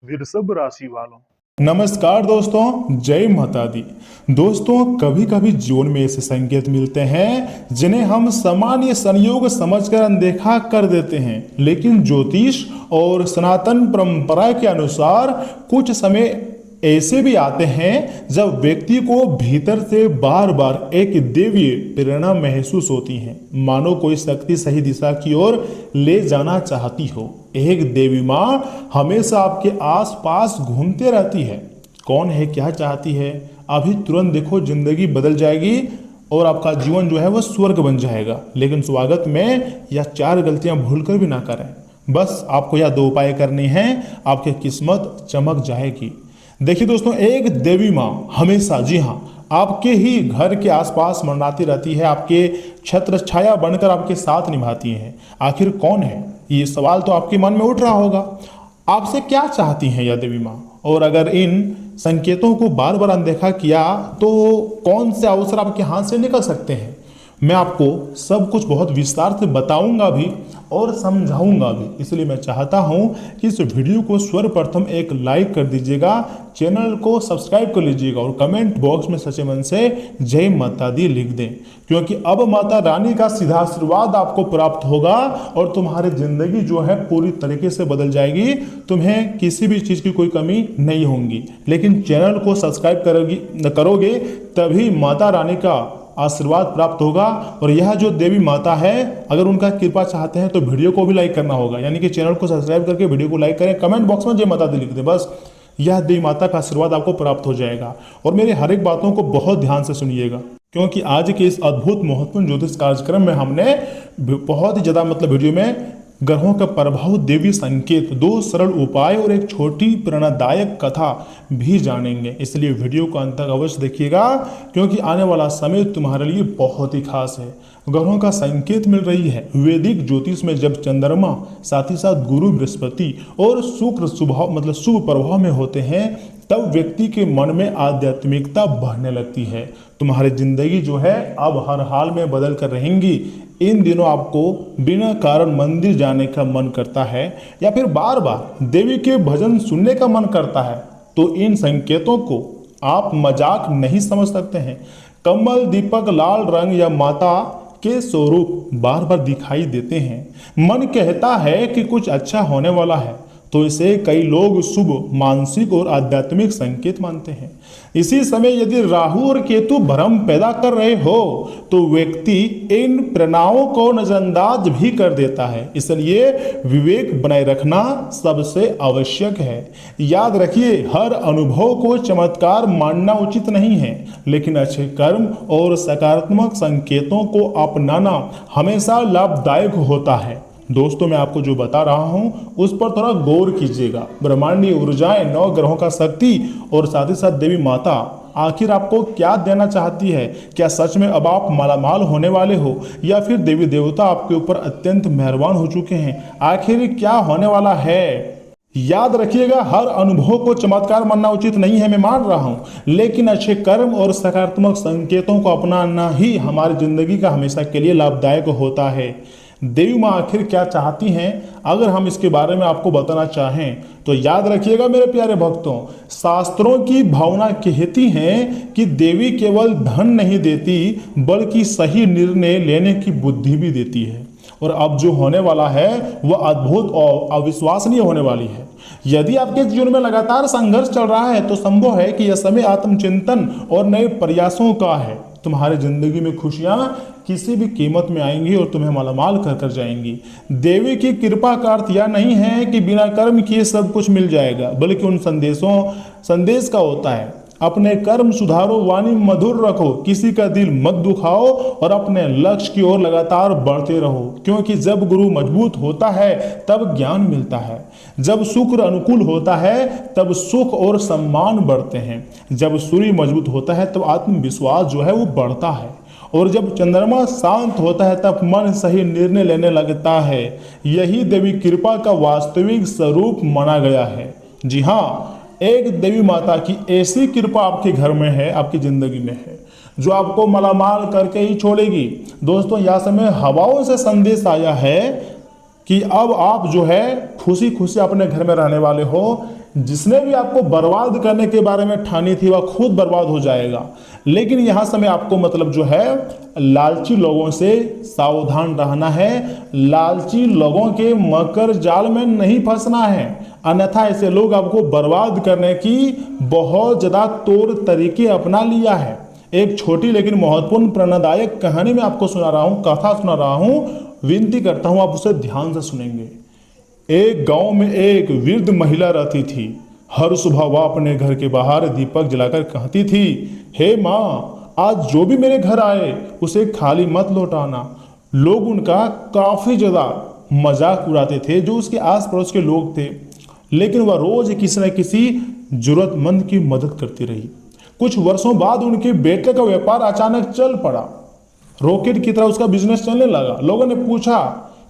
वृषभ राशि वालों। नमस्कार दोस्तों, जय माता दी। दोस्तों, कभी कभी जीवन में ऐसे संकेत मिलते हैं जिन्हें हम सामान्य संयोग समझकर अनदेखा कर देते हैं, लेकिन ज्योतिष और सनातन परंपरा के अनुसार कुछ समय ऐसे भी आते हैं जब व्यक्ति को भीतर से बार बार एक दिव्य प्रेरणा महसूस होती है, मानो कोई शक्ति सही दिशा की ओर ले जाना चाहती हो। एक देवी माँ हमेशा आपके आसपास घूमते रहती है। कौन है, क्या चाहती है, अभी तुरंत देखो, जिंदगी बदल जाएगी और आपका जीवन जो है वह स्वर्ग बन जाएगा। लेकिन स्वागत में यह 4 गलतियां भूलकर भी ना करें। बस आपको यह 2 उपाय करने हैं, आपकी किस्मत चमक जाएगी। देखिए दोस्तों, एक देवी माँ हमेशा, जी हाँ, आपके ही घर के आसपास मंडराती रहती है, आपके छत्र छाया बनकर आपके साथ निभाती है। आखिर कौन है, ये सवाल तो आपके मन में उठ रहा होगा। आपसे क्या चाहती हैं यह देवी माँ, और अगर इन संकेतों को बार बार अनदेखा किया तो कौन से अवसर आपके हाथ से निकल सकते हैं। मैं आपको सब कुछ बहुत विस्तार से बताऊंगा भी और समझाऊंगा भी, इसलिए मैं चाहता हूं कि इस वीडियो को सर्वप्रथम एक लाइक कर दीजिएगा, चैनल को सब्सक्राइब कर लीजिएगा और कमेंट बॉक्स में सच्चे मन से जय माता दी लिख दें, क्योंकि अब माता रानी का सीधा आशीर्वाद आपको प्राप्त होगा और तुम्हारी जिंदगी जो है पूरी तरीके से बदल जाएगी। तुम्हें किसी भी चीज़ की कोई कमी नहीं होगी, लेकिन चैनल को सब्सक्राइब करोगे तभी माता रानी का आशीर्वाद प्राप्त होगा। और यह जो देवी माता है, अगर उनका कृपा चाहते हैं तो वीडियो को भी लाइक करना होगा, यानी कि चैनल को सब्सक्राइब करके वीडियो को लाइक करें, कमेंट बॉक्स में जय माता दी लिख दें। बस यह देवी माता का आशीर्वाद आपको प्राप्त हो जाएगा। और मेरे हर एक बातों को बहुत ध्यान से सुनिएगा, क्योंकि आज के इस अद्भुत महत्वपूर्ण ज्योतिष कार्यक्रम में हमने बहुत ही ज़्यादा वीडियो में ग्रहों का प्रभाव, देवी संकेत, 2 सरल उपाय और एक छोटी प्रेरणादायक कथा भी जानेंगे। इसलिए वीडियो को अंत तक अवश्य देखिएगा, क्योंकि आने वाला समय तुम्हारे लिए बहुत ही खास है। ग्रहों का संकेत मिल रही है। वैदिक ज्योतिष में जब चंद्रमा, साथ ही साथ गुरु बृहस्पति और शुक्र शुभ प्रभाव में होते हैं, तब व्यक्ति के मन में आध्यात्मिकता बढ़ने लगती है। तुम्हारी जिंदगी जो है अब हर हाल में बदल कर रहेंगी। इन दिनों आपको बिना कारण मंदिर जाने का मन करता है या फिर बार बार देवी के भजन सुनने का मन करता है, तो इन संकेतों को आप मजाक नहीं समझ सकते हैं। कमल, दीपक, लाल रंग या माता के स्वरूप बार बार दिखाई देते हैं। मन कहता है कि कुछ अच्छा होने वाला है, तो इसे कई लोग शुभ, मानसिक और आध्यात्मिक संकेत मानते हैं। इसी समय यदि राहु और केतु भ्रम पैदा कर रहे हो तो व्यक्ति इन प्रेरणाओं को नजरअंदाज भी कर देता है। इसलिए विवेक बनाए रखना सबसे आवश्यक है। याद रखिए, हर अनुभव को चमत्कार मानना उचित नहीं है, लेकिन अच्छे कर्म और सकारात्मक संकेतों को अपनाना हमेशा लाभदायक होता है। दोस्तों, मैं आपको जो बता रहा हूं उस पर थोड़ा गौर कीजिएगा। ब्रह्मांडीय ऊर्जाएं, 9 ग्रहों का शक्ति और साथ ही साथ देवी माता आखिर आपको क्या देना चाहती है। क्या सच में अब आप मालामाल होने वाले हो, या फिर देवी देवता आपके ऊपर अत्यंत मेहरबान हो चुके हैं? आखिर क्या होने वाला है? याद रखिएगा, हर अनुभव को चमत्कार मानना उचित नहीं है, मैं मान रहा हूं, लेकिन अच्छे कर्म और सकारात्मक संकेतों को अपनाना ही हमारी जिंदगी का हमेशा के लिए लाभदायक होता है। देवी माँ आखिर क्या चाहती हैं, अगर हम इसके बारे में आपको बताना चाहें तो याद रखिएगा मेरे प्यारे भक्तों, शास्त्रों की भावना कहती हैं कि देवी केवल धन नहीं देती बल्कि सही निर्णय लेने की बुद्धि भी देती है। और अब जो होने वाला है वह अद्भुत और अविश्वसनीय होने वाली है। यदि आपके जीवन में लगातार संघर्ष चल रहा है तो संभव है कि यह समय आत्मचिंतन और नए प्रयासों का है। तुम्हारी जिंदगी में खुशियां किसी भी कीमत में आएंगी और तुम्हें मालामाल कर कर जाएंगी। देवी की कृपा का अर्थ यह नहीं है कि बिना कर्म किए सब कुछ मिल जाएगा, बल्कि उन संदेश का होता है, अपने कर्म सुधारो, वाणी मधुर रखो, किसी का दिल मत दुखाओ और अपने लक्ष्य की ओर लगातार बढ़ते रहो। क्योंकि जब गुरु मजबूत होता है तब ज्ञान मिलता है, जब शुक्र अनुकूल होता है तब सुख और सम्मान बढ़ते हैं, जब सूर्य मजबूत होता है तब आत्मविश्वास जो है वो बढ़ता है, और जब चंद्रमा शांत होता है तब मन सही निर्णय लेने लगता है। यही देवी कृपा का वास्तविक स्वरूप माना गया है। जी हाँ, एक देवी माता की ऐसी कृपा आपके घर में है, आपकी जिंदगी में है, जो आपको मालामाल करके ही छोड़ेगी। दोस्तों, यह समय हवाओं से संदेश आया है कि अब आप जो है खुशी खुशी अपने घर में रहने वाले हो। जिसने भी आपको बर्बाद करने के बारे में ठानी थी वह खुद बर्बाद हो जाएगा। लेकिन यहाँ समय आपको मतलब जो है लालची लोगों से सावधान रहना है, लालची लोगों के मकर जाल में नहीं फंसना है, अन्यथा ऐसे लोग आपको बर्बाद करने की बहुत ज़्यादा तौर तरीके अपना लिया है। एक छोटी लेकिन महत्वपूर्ण प्रेरणादायक कहानी में आपको सुना रहा हूँ, कथा सुना रहा हूँ, विनती करता हूँ आप उसे ध्यान से सुनेंगे। एक गांव में एक वृद्ध महिला रहती थी। हर सुबह वह अपने घर के बाहर दीपक जलाकर कहती थी, हे माँ, आज जो भी मेरे घर आए उसे खाली मत लौटाना। लोग उनका काफी ज्यादा मजाक उड़ाते थे जो उसके आस पड़ोस के लोग थे, लेकिन वह रोज किसी न किसी जरूरतमंद की मदद करती रही। कुछ वर्षों बाद उनके बेटे का व्यापार अचानक चल पड़ा। रॉकेट की तरह उसका बिजनेस चलने लगा। लोगों ने पूछा,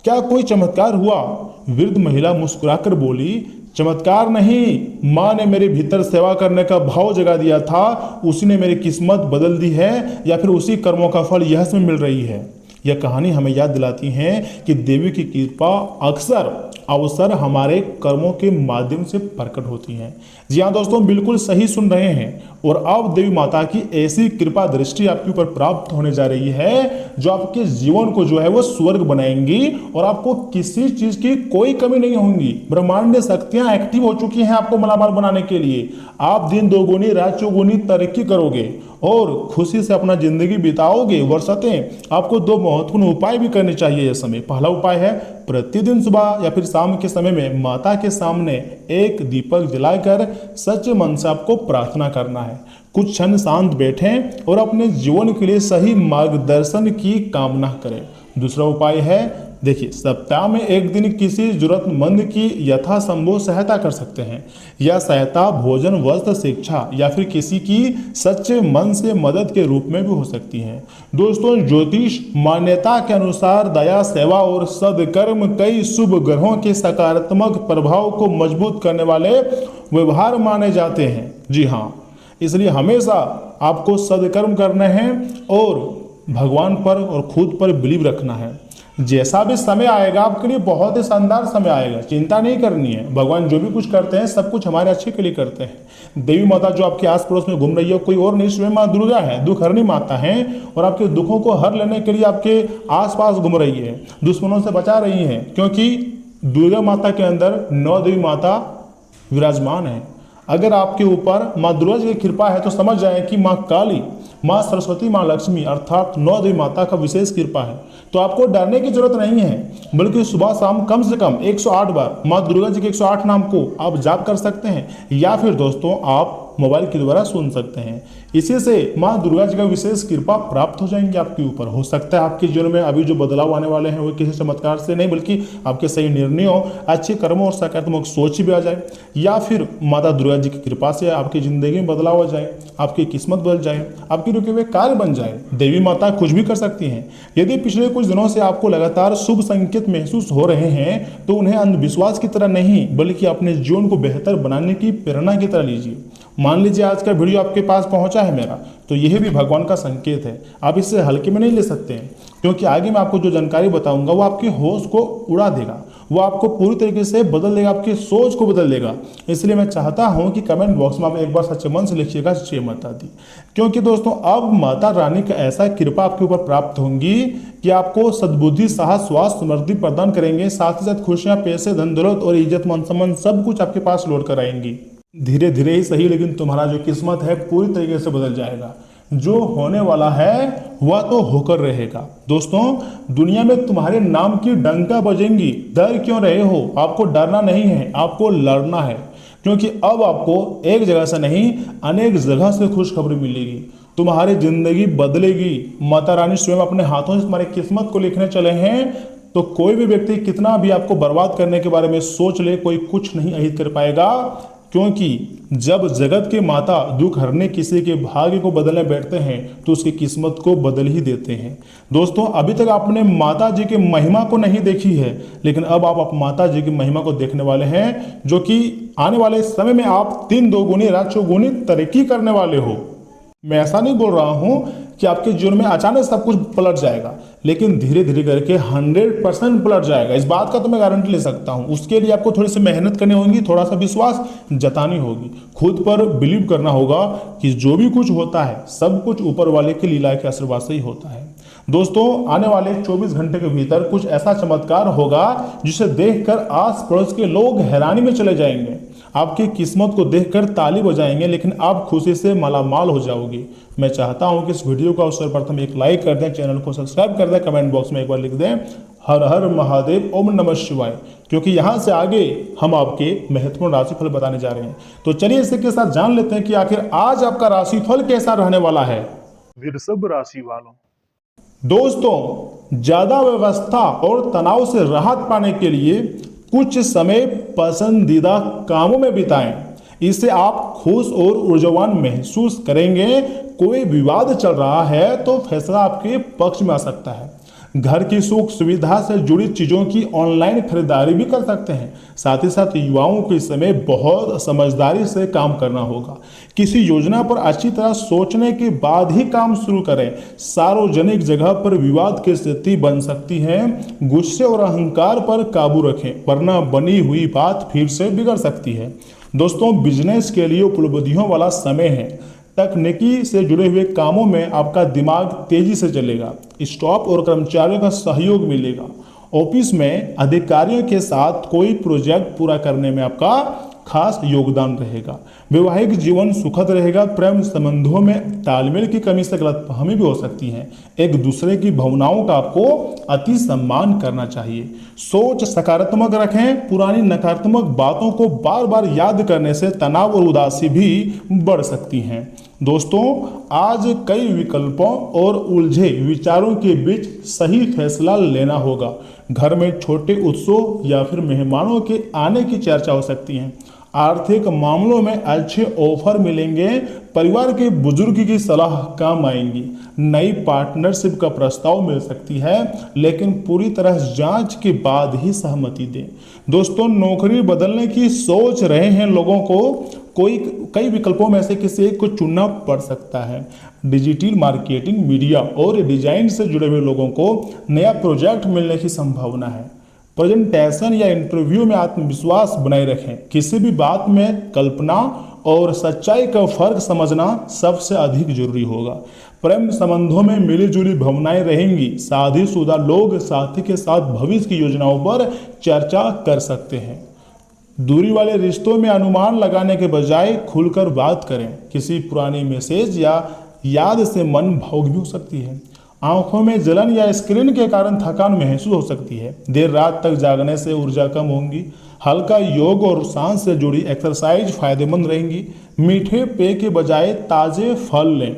क्या कोई चमत्कार हुआ? वृद्ध महिला मुस्कुराकर बोली, चमत्कार नहीं, माँ ने मेरे भीतर सेवा करने का भाव जगा दिया था, उसी ने मेरी किस्मत बदल दी है, या फिर उसी कर्मों का फल यह समय मिल रही है। यह कहानी हमें याद दिलाती है कि देवी की कृपा अक्सर अवसर हमारे कर्मों के माध्यम से प्रकट होती हैं। जी हाँ दोस्तों, बिल्कुल सही सुन रहे हैं। और अब देवी माता की ऐसी कृपा दृष्टि आपके ऊपर प्राप्त होने जा रही है जो आपके जीवन को जो है वो स्वर्ग बनाएंगी और आपको किसी चीज की कोई कमी नहीं होगी। ब्रह्मांडीय शक्तियां एक्टिव हो चुकी हैं आपको मालामाल बनाने के लिए। आप दिन दोगुनी रात चौगुनी तरक्की करोगे और खुशी से अपना जिंदगी बिताओगे। वर्षतें आपको दो महत्वपूर्ण उपाय भी करने चाहिए यह समय। पहला उपाय है प्रतिदिन सुबह या फिर शाम के समय में माता के सामने एक दीपक जलाकर सच्चे मन से आपको प्रार्थना करना है। कुछ क्षण शांत बैठें और अपने जीवन के लिए सही मार्गदर्शन की कामना करें। दूसरा उपाय है, देखिए, सप्ताह में एक दिन किसी जरूरतमंद की यथासंभव सहायता कर सकते हैं। यह सहायता भोजन, वस्त्र, शिक्षा या फिर किसी की सच्चे मन से मदद के रूप में भी हो सकती है। दोस्तों, ज्योतिष मान्यता के अनुसार दया, सेवा और सद्कर्म कई शुभ ग्रहों के सकारात्मक प्रभाव को मजबूत करने वाले व्यवहार माने जाते हैं। जी हाँ, इसलिए हमेशा आपको सद्कर्म करना है और भगवान पर और खुद पर बिलीव रखना है। जैसा भी समय आएगा आपके लिए बहुत ही शानदार समय आएगा, चिंता नहीं करनी है। भगवान जो भी कुछ करते हैं सब कुछ हमारे अच्छे के लिए करते हैं। देवी माता जो आपके आस पड़ोस में घूम रही है कोई और नहीं, स्वयं माँ दुर्गा है, दुख हरणी माता है और आपके दुखों को हर लेने के लिए आपके आसपास घूम रही है, दुश्मनों से बचा रही है, क्योंकि दुर्गा माता के अंदर 9 देवी माता विराजमान है। अगर आपके ऊपर माँ दुर्गा जी की कृपा है तो समझ जाए कि माँ काली, माँ सरस्वती, माँ लक्ष्मी अर्थात 9 देवी माता का विशेष कृपा है। तो आपको डरने की जरूरत नहीं है, बल्कि सुबह शाम कम से कम 108 बार माँ दुर्गा जी के 108 नाम को आप जाप कर सकते हैं, या फिर दोस्तों आप मोबाइल के द्वारा सुन सकते हैं। इसी से माँ दुर्गा जी का विशेष कृपा प्राप्त हो जाएंगे आपके ऊपर। हो सकता है आपके जीवन में अभी जो बदलाव आने वाले हैं वो किसी चमत्कार से नहीं, बल्कि आपके सही निर्णयों, अच्छे कर्मों और सकारात्मक सोच भी आ जाए, या फिर माता दुर्गा जी की कृपा से आपकी जिंदगी में बदलाव आ जाए, आपकी किस्मत बदल जाए, आपके रुके हुए कार्य बन जाए। देवी माता कुछ भी कर सकती हैं। यदि पिछले कुछ दिनों से आपको लगातार शुभ संकेत महसूस हो रहे हैं तो उन्हें अंधविश्वास की तरह नहीं, बल्कि अपने जीवन को बेहतर बनाने की प्रेरणा की तरह लीजिए। मान लीजिए आज का वीडियो आपके पास पहुंचा है मेरा, तो यह भी भगवान का संकेत है। आप इससे हल्के में नहीं ले सकते हैं, क्योंकि आगे मैं आपको जो जानकारी बताऊंगा वो आपके होश को उड़ा देगा, वो आपको पूरी तरीके से बदल देगा, आपकी सोच को बदल देगा। इसलिए मैं चाहता हूं कि कमेंट बॉक्स में आप एक बार सच्चे मन से लिखिएगा जय माता दी, क्योंकि दोस्तों अब माता रानी का ऐसा कृपा आपके ऊपर प्राप्त होंगी कि आपको सद्बुद्धि, साहस, स्वास्थ्य, समृद्धि प्रदान करेंगे। साथ ही साथ खुशियां, पैसे, धन दौलत और इज्जत, मान सम्मान सब कुछ आपके पास लौट कर आएंगी। धीरे धीरे ही सही, लेकिन तुम्हारा जो किस्मत है पूरी तरीके से बदल जाएगा। जो होने वाला है वह तो होकर रहेगा। दोस्तों, दुनिया में तुम्हारे नाम की डंका बजेंगी। डर क्यों रहे हो? आपको डरना नहीं है, आपको लड़ना है, क्योंकि अब आपको एक जगह से नहीं अनेक जगह से खुशखबरी मिलेगी। तुम्हारी जिंदगी बदलेगी। माता रानी स्वयं अपने हाथों से तुम्हारी किस्मत को लिखने चले हैं। तो कोई भी व्यक्ति कितना भी आपको बर्बाद करने के बारे में सोच ले, कोई कुछ नहीं अहित कर पाएगा, क्योंकि जब जगत के माता दुख हरने किसी के भाग्य को बदलने बैठते हैं तो उसकी किस्मत को बदल ही देते हैं। दोस्तों, अभी तक आपने माता जी की महिमा को नहीं देखी है, लेकिन अब आप माता जी की महिमा को देखने वाले हैं, जो कि आने वाले समय में आप 3 दोगुनी रात चौगुनी तरक्की करने वाले हो। मैं ऐसा नहीं बोल रहा हूं कि आपके जीवन में अचानक सब कुछ पलट जाएगा, लेकिन धीरे धीरे करके 100% पलट जाएगा। इस बात का तो मैं गारंटी ले सकता हूं। उसके लिए आपको थोड़ी सी मेहनत करनी होगी, थोड़ा सा विश्वास जतानी होगी, खुद पर बिलीव करना होगा कि जो भी कुछ होता है सब कुछ ऊपर वाले की लीला के आशीर्वाद से ही होता है। दोस्तों, आने वाले 24 घंटे के भीतर कुछ ऐसा चमत्कार होगा जिसे देखकर आस पड़ोस के लोग हैरानी में चले जाएंगे। आपकी किस्मत को देखकर ताली बजाएंगे, लेकिन आप खुशी से मालामाल हो जाओगे। मैं चाहता हूं कि इस वीडियो को सर्वप्रथम एक लाइक कर दें, चैनल को सब्सक्राइब कर दें, कमेंट बॉक्स में एक बार लिख दें हर हर महादेव, ओम नमः शिवाय, क्योंकि यहां से आगे हम आपके महत्वपूर्ण राशिफल बताने जा रहे हैं। तो चलिए इसी के साथ जान लेते हैं कि आखिर आज आपका राशिफल कैसा रहने वाला है। वृषभ राशि वालों, दोस्तों, ज्यादा व्यवस्था और तनाव से राहत पाने के लिए कुछ समय पसंदीदा कामों में बिताएं। इससे आप खुश और ऊर्जावान महसूस करेंगे। कोई विवाद चल रहा है तो फैसला आपके पक्ष में आ सकता है। घर की सुख सुविधा से जुड़ी चीजों की ऑनलाइन खरीदारी भी कर सकते हैं। साथ ही साथ युवाओं को इस समय बहुत समझदारी से काम करना होगा। किसी योजना पर अच्छी तरह सोचने के बाद ही काम शुरू करें। सार्वजनिक जगह पर विवाद की स्थिति बन सकती है। गुस्से और अहंकार पर काबू रखें, वरना बनी हुई बात फिर से बिगड़ सकती है। दोस्तों, बिजनेस के लिए उपलब्धियों वाला समय है। तकनीकी से जुड़े हुए कामों में आपका दिमाग तेजी से चलेगा। स्टाफ और कर्मचारियों का सहयोग मिलेगा। ऑफिस में अधिकारियों के साथ कोई प्रोजेक्ट पूरा करने में आपका खास योगदान रहेगा। वैवाहिक जीवन सुखद रहेगा। प्रेम संबंधों में तालमेल की कमी से गलतफहमी भी हो सकती है। एक दूसरे की भावनाओं का आपको अति सम्मान करना चाहिए। सोच सकारात्मक रखें। पुरानी नकारात्मक बातों को बार बार याद करने से तनाव और उदासी भी बढ़ सकती हैं। दोस्तों, आज कई विकल्पों और उलझे विचारों के बीच सही फैसला लेना होगा। घर में छोटे उत्सव या फिर मेहमानों के आने की चर्चा हो सकती है। आर्थिक मामलों में अच्छे ऑफर मिलेंगे। परिवार के बुजुर्ग की सलाह काम आएंगी। नई पार्टनरशिप का प्रस्ताव मिल सकती है, लेकिन पूरी तरह जांच के बाद ही सहमति दें। दोस्तों, नौकरी बदलने की सोच रहे हैं लोगों को कई विकल्पों में से किसी एक को चुनना पड़ सकता है। डिजिटल मार्केटिंग, मीडिया और डिजाइन से जुड़े हुए लोगों को नया प्रोजेक्ट मिलने की संभावना है। प्रेजेंटेशन या इंटरव्यू में आत्मविश्वास बनाए रखें। किसी भी बात में कल्पना और सच्चाई का फर्क समझना सबसे अधिक जरूरी होगा। प्रेम संबंधों में मिलीजुली भावनाएं रहेंगी। शादीशुदा लोग साथी के साथ भविष्य की योजनाओं पर चर्चा कर सकते हैं। दूरी वाले रिश्तों में अनुमान लगाने के बजाय खुलकर बात करें। किसी पुरानी मैसेज या याद से मन भावुक भी हो सकती है। आंखों में जलन या स्क्रीन के कारण थकान महसूस हो सकती है। देर रात तक जागने से ऊर्जा कम होगी। हल्का योग और सांस से जुड़ी एक्सरसाइज फायदेमंद रहेंगी। मीठे पेय के बजाय ताजे फल लें।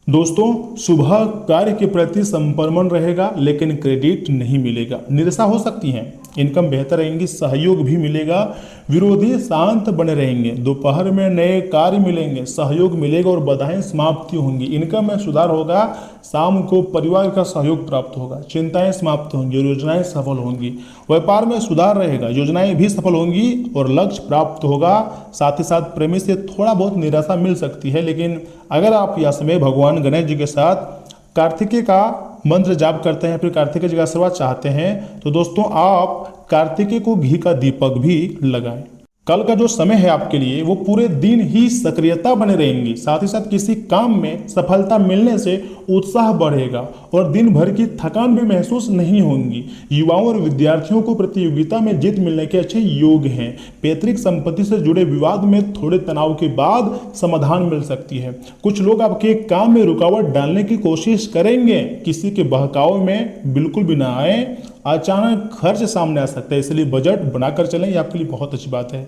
दोस्तों, सुबह कार्य के प्रति संपरमन रहेगा, लेकिन क्रेडिट नहीं मिलेगा। निराशा हो सकती है। इनकम बेहतर रहेंगी। सहयोग भी मिलेगा। विरोधी शांत बने रहेंगे। दोपहर में नए कार्य मिलेंगे। सहयोग मिलेगा और बाधाएं समाप्ति होंगी। इनकम में सुधार होगा। शाम को परिवार का सहयोग प्राप्त होगा। चिंताएं समाप्त होंगी और योजनाएं सफल होंगी। व्यापार में सुधार रहेगा। योजनाएं भी सफल होंगी और लक्ष्य प्राप्त होगा। साथ ही साथ प्रेमी से थोड़ा बहुत निराशा मिल सकती है, लेकिन अगर आप यह समय भगवान गणेश जी के साथ कार्तिकेय का मंत्र जाप करते हैं, फिर कार्तिकेय जी का आशीर्वाद चाहते हैं, तो दोस्तों आप कार्तिकेय को घी का दीपक भी लगाएं। कल का जो समय है आपके लिए वो पूरे दिन ही सक्रियता बने रहेंगी। साथ ही साथ किसी काम में सफलता मिलने से उत्साह बढ़ेगा और दिन भर की थकान भी महसूस नहीं होंगी। युवाओं और विद्यार्थियों को प्रतियोगिता में जीत मिलने के अच्छे योग हैं। पैतृक संपत्ति से जुड़े विवाद में थोड़े तनाव के बाद समाधान मिल सकती है। कुछ लोग आपके काम में रुकावट डालने की कोशिश करेंगे। किसी के बहकाव में बिल्कुल भी ना आए। अचानक खर्च सामने आ सकता है, इसलिए बजट बनाकर चलें, ये आपके लिए बहुत अच्छी बात है।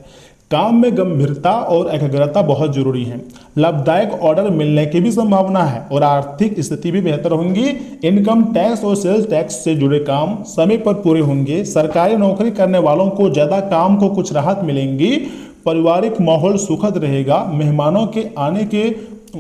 काम में गंभीरता और एकाग्रता बहुत जरूरी है। लाभदायक ऑर्डर मिलने की भी संभावना है और आर्थिक स्थिति भी बेहतर होंगी। इनकम टैक्स और सेल्स टैक्स से जुड़े काम समय पर पूरे होंगे। सरकारी नौकरी करने वालों को ज्यादा काम को कुछ राहत मिलेंगी। पारिवारिक माहौल सुखद रहेगा। मेहमानों के आने के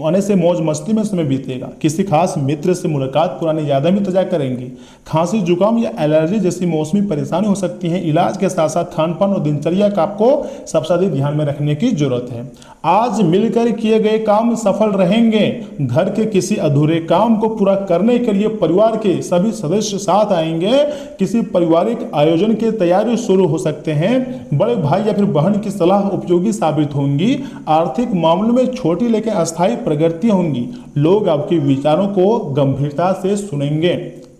आने से मौज मस्ती में समय बीतेगा। किसी खास मित्र से मुलाकात, पुरानी यादें भी ताजा करेंगी। खांसी, जुकाम या एलर्जी जैसी मौसमी परेशानी हो सकती है। इलाज के साथ साथ खान पान और दिनचर्या का आपको सबसे अधिक ध्यान में रखने की जरूरत है। आज मिलकर किए गए काम सफल रहेंगे। घर के किसी अधूरे काम को पूरा करने के लिए परिवार के सभी सदस्य साथ आएंगे। किसी पारिवारिक आयोजन की तैयारी शुरू हो सकते हैं। बड़े भाई या फिर बहन की सलाह उपयोगी साबित होंगी। आर्थिक मामलों में छोटी लेकिन अस्थायी प्रगति होंगी। लोग आपके विचारों को गंभीरता से सुनेंगे।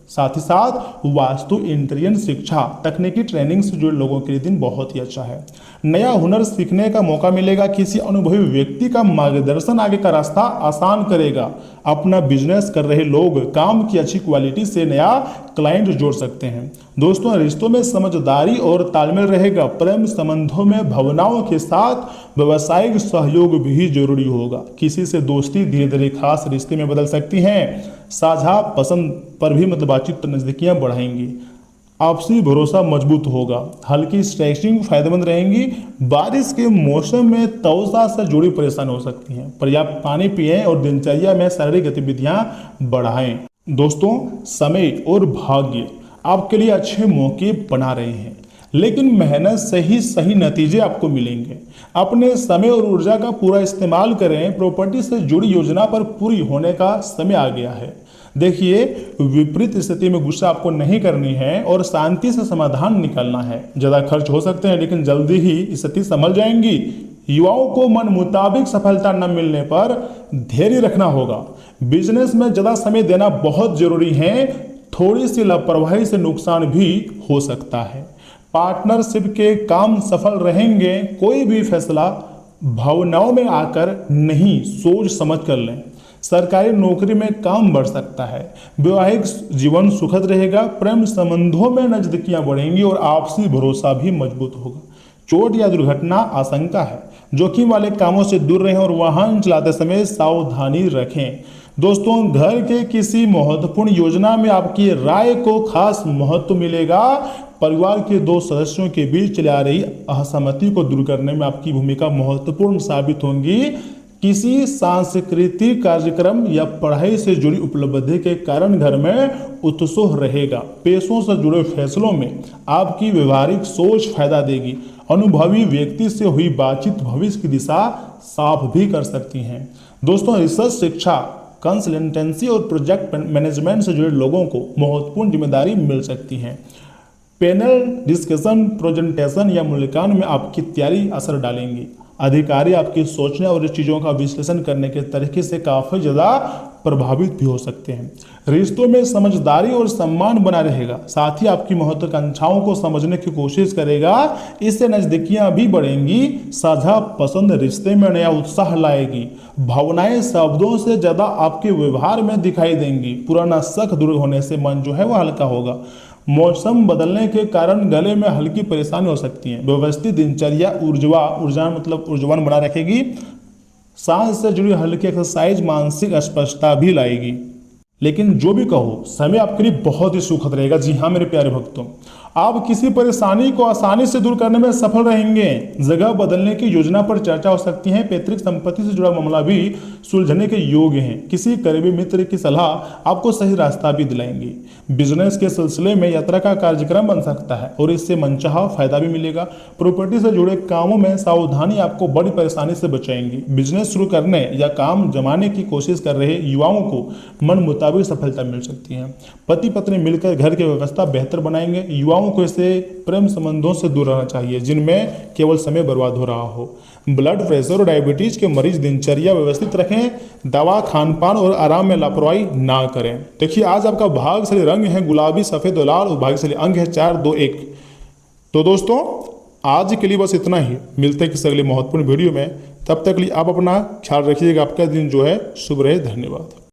साथ ही साथ वास्तु, इंटीरियर, शिक्षा, तकनीकी ट्रेनिंग से जुड़े लोगों के लिए दिन बहुत ही अच्छा है। नया हुनर सीखने का मौका मिलेगा। किसी अनुभवी व्यक्ति का मार्गदर्शन आगे का रास्ता आसान करेगा। अपना बिजनेस कर रहे लोग काम की अच्छी क्वालिटी से नया क्लाइंट जोड़ सकते हैं। दोस्तों, रिश्तों में समझदारी और तालमेल रहेगा। प्रेम संबंधों में भावनाओं के साथ व्यावसायिक सहयोग भी जरूरी होगा। किसी से दोस्ती धीरे धीरे खास रिश्ते में बदल सकती है। साझा पसंद पर भी बातचीत नजदीकियां बढ़ाएंगी। आपसी भरोसा मजबूत होगा। हल्की स्ट्रेचिंग फायदेमंद रहेंगी। बारिश के मौसम में त्वचा से जुड़ी परेशानी हो सकती है। पर्याप्त पानी पिएं और दिनचर्या में शारीरिक गतिविधियां बढ़ाएं। दोस्तों, समय और भाग्य आपके लिए अच्छे मौके बना रहे हैं, लेकिन मेहनत से ही सही नतीजे आपको मिलेंगे। अपने समय और ऊर्जा का पूरा इस्तेमाल करें। प्रॉपर्टी से जुड़ी योजना पर पूरी होने का समय आ गया है। देखिए, विपरीत स्थिति में गुस्सा आपको नहीं करनी है और शांति से समाधान निकालना है। ज़्यादा खर्च हो सकते हैं, लेकिन जल्दी ही स्थिति संभल जाएंगी। युवाओं को मन मुताबिक सफलता न मिलने पर धैर्य रखना होगा। बिजनेस में ज़्यादा समय देना बहुत जरूरी है। थोड़ी सी लापरवाही से नुकसान भी हो सकता है। पार्टनरशिप के काम सफल रहेंगे। कोई भी फैसला भावनाओं में आकर नहीं, सोच समझ कर लें। सरकारी नौकरी में काम बढ़ सकता है। वैवाहिक जीवन सुखद रहेगा। प्रेम संबंधों में नजदीकियां बढ़ेंगी और आपसी भरोसा भी मजबूत होगा। चोट या दुर्घटना आशंका है। जोखिम वाले कामों से दूर रहें और वाहन चलाते समय सावधानी रखें। दोस्तों, घर के किसी महत्वपूर्ण योजना में आपकी राय को खास महत्व मिलेगा। परिवार के दो सदस्यों के बीच चली आ रही असहमति को दूर करने में आपकी भूमिका महत्वपूर्ण साबित होंगी। किसी सांस्कृतिक कार्यक्रम या पढ़ाई से जुड़ी उपलब्धि के कारण घर में उत्साह रहेगा। पेशों से जुड़े फैसलों में आपकी व्यवहारिक सोच फायदा देगी। अनुभवी व्यक्ति से हुई बातचीत भविष्य की दिशा साफ भी कर सकती हैं। दोस्तों, रिसर्च, शिक्षा, कंसल्टेंसी और प्रोजेक्ट मैनेजमेंट से जुड़े लोगों को महत्वपूर्ण जिम्मेदारी मिल सकती है। पैनल डिस्कशन, प्रेजेंटेशन या मूल्यांकन में आपकी तैयारी असर डालेंगी। अधिकारी आपकी सोचने और चीज़ों का विश्लेषण करने के तरीके से काफ़ी ज़्यादा प्रभावित भी हो सकते हैं। रिश्तों में समझदारी और सम्मान बना रहेगा। साथ ही आपकी महत्वाकांक्षाओं को समझने की कोशिश करेगा। इससे नज़दीकियां भी बढ़ेंगी। साझा पसंद रिश्ते में नया उत्साह लाएगी। भावनाएं शब्दों से ज़्यादा आपके व्यवहार में दिखाई देंगी। पुराना शक दूर होने से मन जो है वह हल्का होगा। मौसम बदलने के कारण गले में हल्की परेशानी हो सकती है। व्यवस्थित दिनचर्या ऊर्जावान बना रखेगी। सांस से जुड़ी हल्की एक्सरसाइज मानसिक स्पष्टता भी लाएगी। लेकिन जो भी कहो, समय आपके लिए बहुत ही सुखद रहेगा। जी हाँ मेरे प्यारे भक्तों, आप किसी परेशानी को आसानी से दूर करने में सफल रहेंगे। जगह बदलने की योजना पर चर्चा हो सकती है। पैतृक संपत्ति से जुड़ा मामला भी सुलझने के योग्य है। किसी करीबी मित्र की सलाह आपको सही रास्ता भी दिलाएंगी। बिजनेस के सिलसिले में यात्रा का कार्यक्रम बन सकता है और इससे मनचाहा फायदा भी मिलेगा। प्रॉपर्टी से जुड़े कामों में सावधानी आपको बड़ी परेशानी से बचाएंगी। बिजनेस शुरू करने या काम जमाने की कोशिश कर रहे युवाओं को मन मुताबिक सफलता मिल सकती है। पति पत्नी मिलकर घर की व्यवस्था बेहतर बनाएंगे। युवाओं को ऐसे प्रेम संबंधों से दूर रहना चाहिए जिनमें केवल समय बर्बाद हो रहा हो। ब्लड प्रेशर और डायबिटीज के मरीज दिनचर्या व्यवस्थित रखें। दवा, खान पान और आराम में लापरवाही ना करें। देखिए, आज आपका भाग्यशाली रंग है गुलाबी, सफेद और लाल और भाग्यशाली अंक है 4, 2, 1। तो दोस्तों, आज के लिए बस इतना ही। मिलते हैं किसी अगले महत्वपूर्ण वीडियो में। तब तक लिए आप अपना ख्याल रखिएगा। आपका दिन जो है शुभ रहे। धन्यवाद।